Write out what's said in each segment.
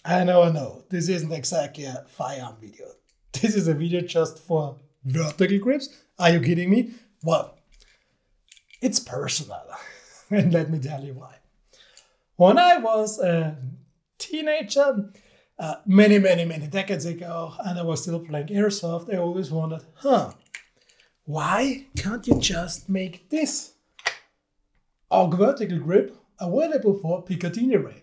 I know, this isn't exactly a firearm video. This is a video just for vertical grips. Are you kidding me? Well, it's personal, and let me tell you why. When I was a teenager, many decades ago, and I was still playing airsoft, I always wondered, why can't you just make this AUG vertical grip available for Picatinny rail?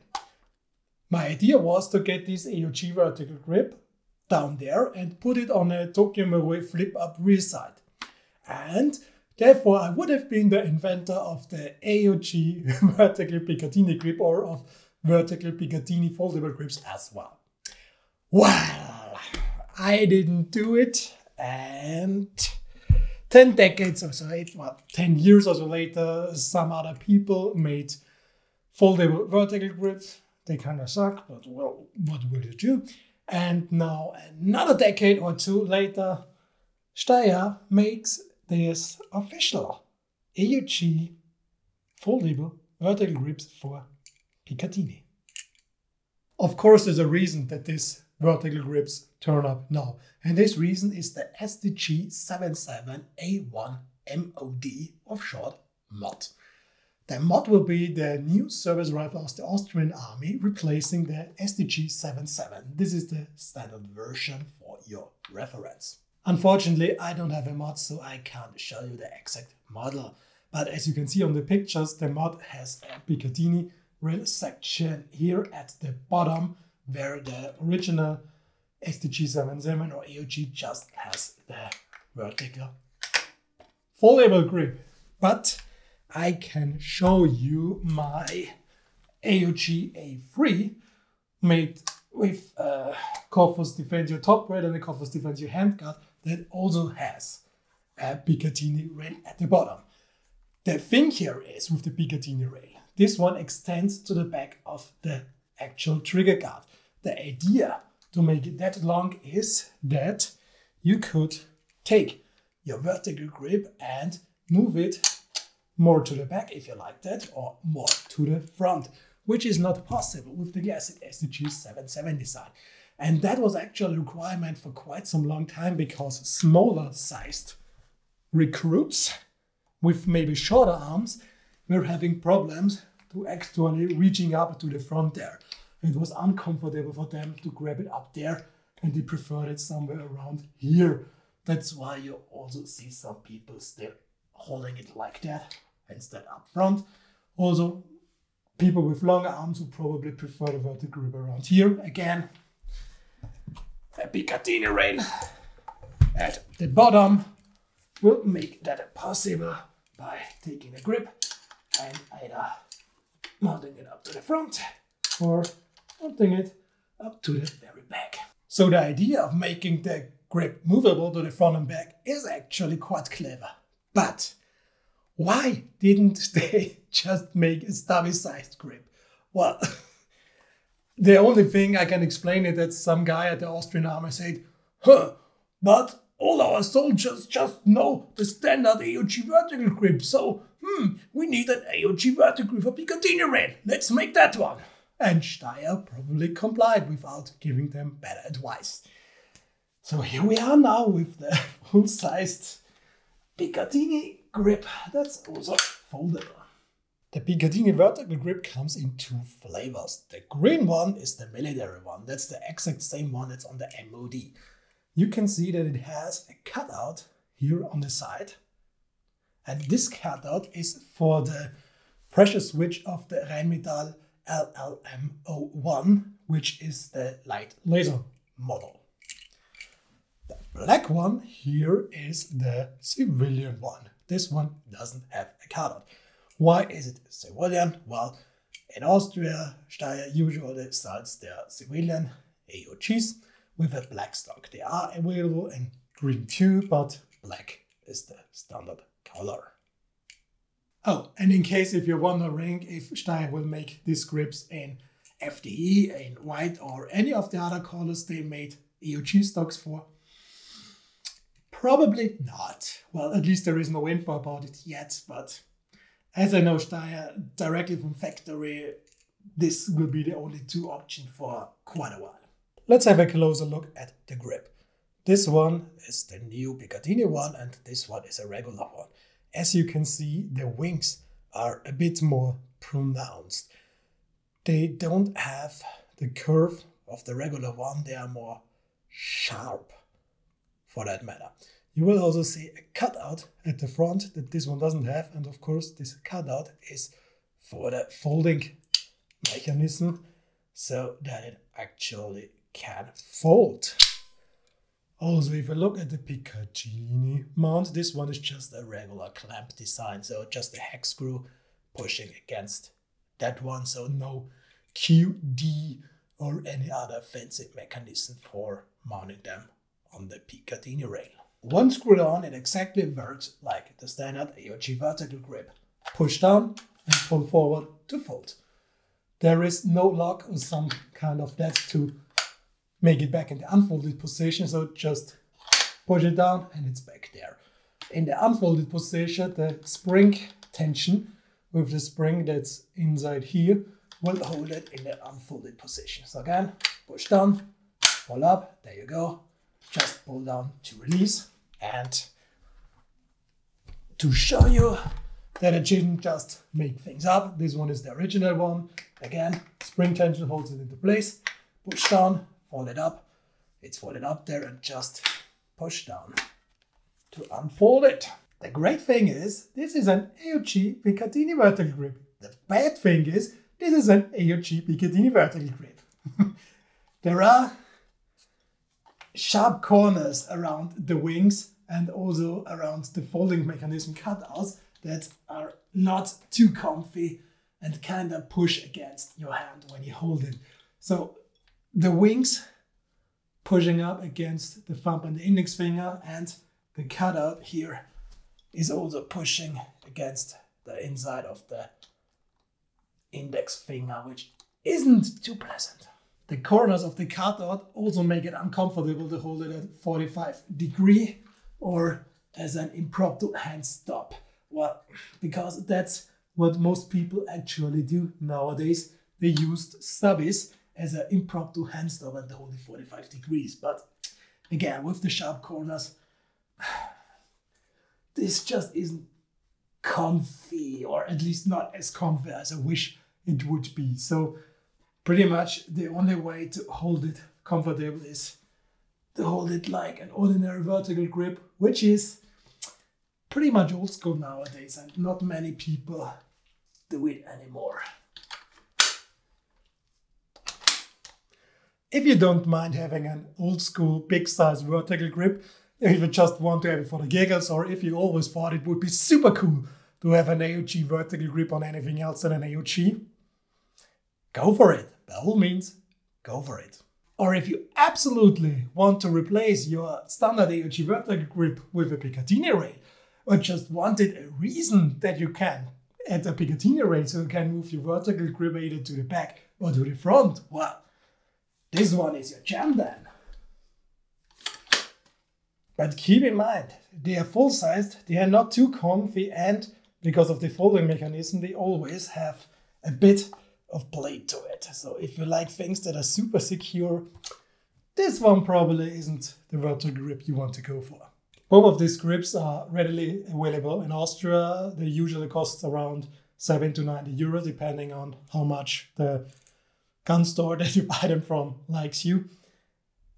My idea was to get this AUG vertical grip down there and put it on a Tokyo Marui flip-up rear side. And therefore, I would have been the inventor of the AUG vertical Picatinny grip or of vertical Picatinny foldable grips as well. Well, I didn't do it, and 10 decades or so, 10 years or so later, some other people made foldable vertical grips. They kind of suck, but well, what will you do? And now another decade or two later, Steyr makes this official AUG foldable vertical grips for Picatinny. Of course, there's a reason that these vertical grips turn up now. And this reason is the STG77 A1 MOD, of short, MOD. The MOD will be the new service rifle of the Austrian army, replacing the STG77. This is the standard version for your reference. Unfortunately, I don't have a MOD, so I can't show you the exact model. But as you can see on the pictures, the MOD has a Picatinny rail section here at the bottom, where the original STG77 or AUG just has the vertical foldable grip. But I can show you my AUG A3 made with Corpus Defend Your top rail and a Corpus Defend Your handguard that also has a Picatinny rail at the bottom. The thing here is with the Picatinny rail, this one extends to the back of the actual trigger guard. The idea to make it that long is that you could take your vertical grip and move it more to the back if you like that, or more to the front, which is not possible with the classic STG77 design. And that was actually a requirement for quite some long time, because smaller sized recruits with maybe shorter arms were having problems to actually reaching up to the front there. It was uncomfortable for them to grab it up there, and they preferred it somewhere around here. That's why you also see some people still holding it like that instead up front. Also, people with longer arms who probably prefer the vertical grip around here. Again, a Picatinny rail at the bottom will make that possible by taking a grip and either mounting it up to the front or mounting it up to the very back. So the idea of making the grip movable to the front and back is actually quite clever. But why didn't they just make a stubby-sized grip? Well, the only thing I can explain is that some guy at the Austrian army said, but all our soldiers just know the standard AUG vertical grip, so we need an AUG vertical grip for Picatinny rail. Let's make that one. And Steyr probably complied without giving them better advice. So here we are now with the full-sized Picatinny grip that's also foldable. The Picatinny vertical grip comes in two flavors. The green one is the military one. That's the exact same one that's on the MOD. You can see that it has a cutout here on the side. And this cutout is for the pressure switch of the Rheinmetall LLM01, which is the light laser model. The black one here is the civilian one. This one doesn't have a cutout. Why is it civilian? Well, in Austria, Steyr usually sells their civilian AUGs with a black stock. They are available in green too, but black is the standard color. Oh, and in case if you're wondering if Steyr will make these grips in FDE, in white, or any of the other colors they made AUG stocks for, probably not. Well, at least there is no info about it yet, but as I know Steyr directly from factory, this will be the only two options for quite a while. Let's have a closer look at the grip. This one is the new Picatinny one and this one is a regular one. As you can see, the wings are a bit more pronounced. They don't have the curve of the regular one, they are more sharp for that matter. You will also see a cutout at the front that this one doesn't have, and of course this cutout is for the folding mechanism so that it actually can fold. Also, if you look at the Picatinny mount, this one is just a regular clamp design, so just a hex screw pushing against that one, so no QD or any other fancy mechanism for mounting them on the Picatinny rail. Once screwed on, it exactly works like the standard AUG vertical grip. Push down and pull forward to fold. There is no lock or some kind of that to make it back in the unfolded position, so just push it down and it's back there. In the unfolded position, the spring tension with the spring that's inside here will hold it in the unfolded position. So again, push down, pull up, there you go. Just pull down to release. And to show you that it didn't just make things up, this one is the original one. Again, spring tension holds it into place. Push down, fold it up. It's folded up there and just push down to unfold it. The great thing is, this is an AUG Picatinny vertical grip. The bad thing is, this is an AUG Picatinny vertical grip. There are sharp corners around the wings and also around the folding mechanism cutouts that are not too comfy and kind of push against your hand when you hold it. So the wings pushing up against the thumb and the index finger, and the cutout here is also pushing against the inside of the index finger, which isn't too pleasant. The corners of the cutout also make it uncomfortable to hold it at 45 degrees or as an impromptu hand stop. Well, because that's what most people actually do nowadays. They used stubbies as an impromptu hand stop and hold it 45 degrees. But again, with the sharp corners, this just isn't comfy, or at least not as comfy as I wish it would be. So pretty much the only way to hold it comfortable is to hold it like an ordinary vertical grip, which is pretty much old school nowadays and not many people do it anymore. If you don't mind having an old school big size vertical grip, if you just want to have it for the giggles, or if you always thought it would be super cool to have an AUG vertical grip on anything else than an AUG, go for it. By all means, go for it. Or if you absolutely want to replace your standard AUG vertical grip with a Picatinny rail, or just wanted a reason that you can add a Picatinny rail so you can move your vertical grip either to the back or to the front, well, this one is your jam then. But keep in mind, they are full-sized, they are not too comfy, and because of the folding mechanism, they always have a bit of play to it. So if you like things that are super secure, this one probably isn't the vertical grip you want to go for. Both of these grips are readily available in Austria. They usually cost around 7 to 90 euros, depending on how much the gun store that you buy them from likes you.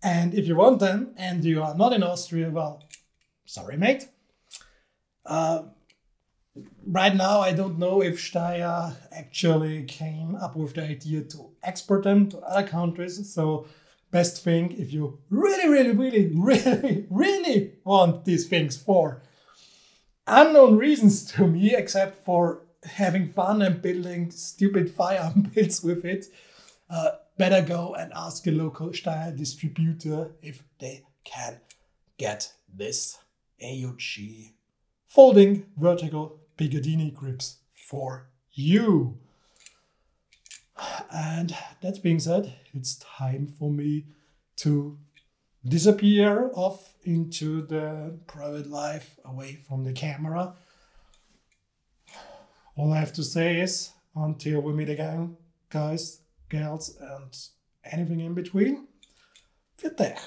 And if you want them and you are not in Austria, well, sorry mate. Right now I don't know if Steyr actually came up with the idea to export them to other countries. So best thing, if you really want these things for unknown reasons to me, except for having fun and building stupid firearm builds with it, better go and ask a local Steyr distributor if they can get this AUG folding vertical Picatinny grips for you. And that being said, it's time for me to disappear off into the private life away from the camera. All I have to say is, until we meet again, guys, girls, and anything in between. Für dich.